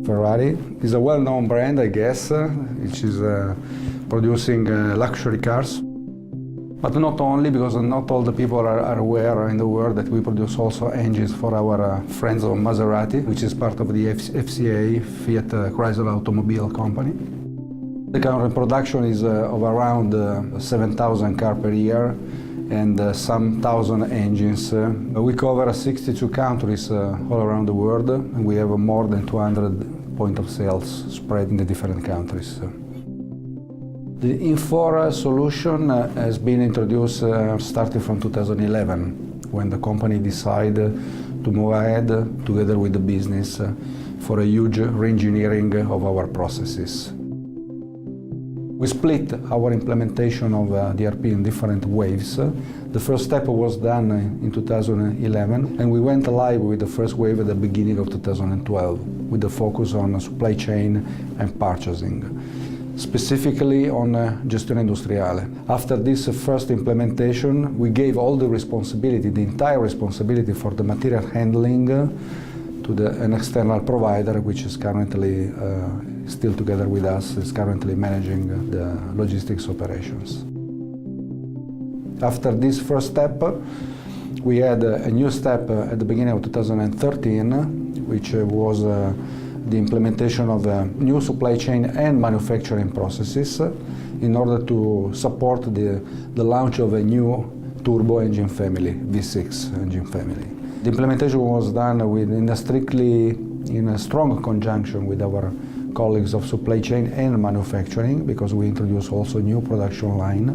Ferrari is a well-known brand, I guess, which is producing luxury cars. But not only, because not all the people are aware in the world that we produce also engines for our friends of Maserati, which is part of the FCA, Fiat Chrysler Automobile Company. The current production is of around 7,000 cars per year and some thousand engines. We cover 62 countries all around the world, and we have more than 200 points of sales spread in the different countries. The Infor solution has been introduced starting from 2011, when the company decided to move ahead together with the business for a huge re-engineering of our processes. We split our implementation of the ERP in different waves. The first step was done in 2011, and we went live with the first wave at the beginning of 2012, with the focus on supply chain and purchasing, specifically on gestione industriale. After this first implementation, we gave all the responsibility, the entire responsibility for the material handling to an external provider, which is currently still together with us, is currently managing the logistics operations. After this first step, we had a new step at the beginning of 2013, which was the implementation of new supply chain and manufacturing processes in order to support the launch of a new turbo engine family, V6 engine family. The implementation was done in a strong conjunction with our colleagues of supply chain and manufacturing, because we introduced also new production line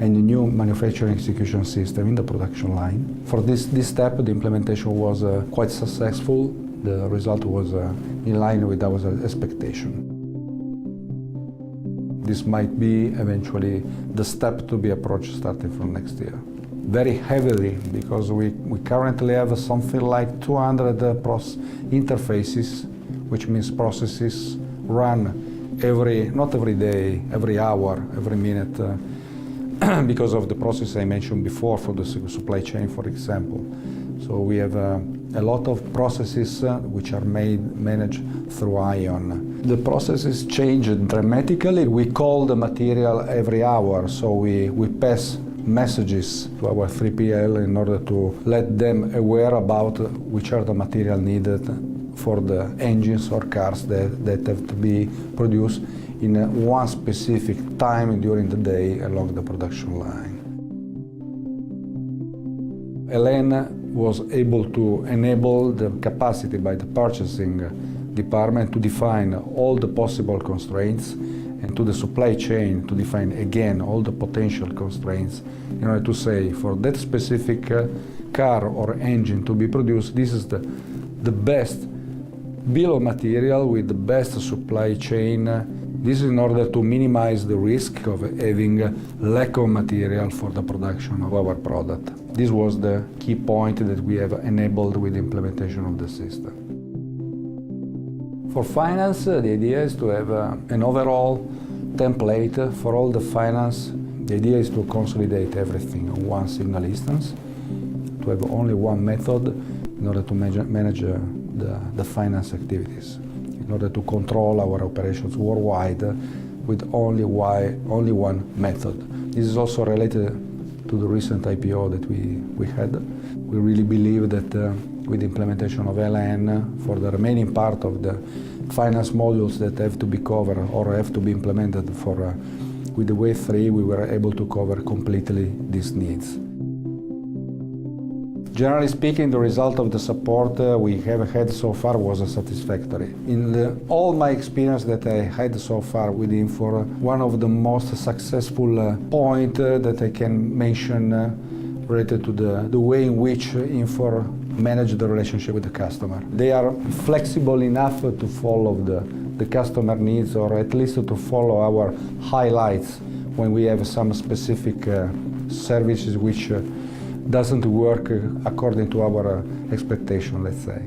and a new manufacturing execution system in the production line. For this step, the implementation was quite successful. The result was in line with our expectation. This might be eventually the step to be approached starting from next year. Very heavily, because we currently have something like 200 interfaces, which means processes run not every day, every hour, every minute, because of the process I mentioned before for the supply chain, for example. So we have a lot of processes which are managed through ION. The processes change dramatically. We call the material every hour, so we pass messages to our 3PL in order to let them aware about which are the material needed for the engines or cars that have to be produced in one specific time during the day along the production line. LN was able to enable the capacity by the purchasing department to define all the possible constraints, and to the supply chain to define again all the potential constraints in order to say for that specific car or engine to be produced, this is the best bill of material with the best supply chain. This is in order to minimize the risk of having lack of material for the production of our product. This was the key point that we have enabled with the implementation of the system. For finance, the idea is to have an overall template for all the finance. The idea is to consolidate everything on one single instance, to have only one method in order to manage the finance activities, in order to control our operations worldwide with only one method. This is also related to the recent IPO that we had. We really believe that with the implementation of LN, for the remaining part of the finance modules that have to be covered or have to be implemented with the Wave 3, we were able to cover completely these needs. Generally speaking, the result of the support we have had so far was satisfactory. In all my experience that I had so far with Infor, one of the most successful points that I can mention related to the way in which Infor manage the relationship with the customer. They are flexible enough to follow the customer needs, or at least to follow our highlights when we have some specific services which doesn't work according to our expectation, let's say.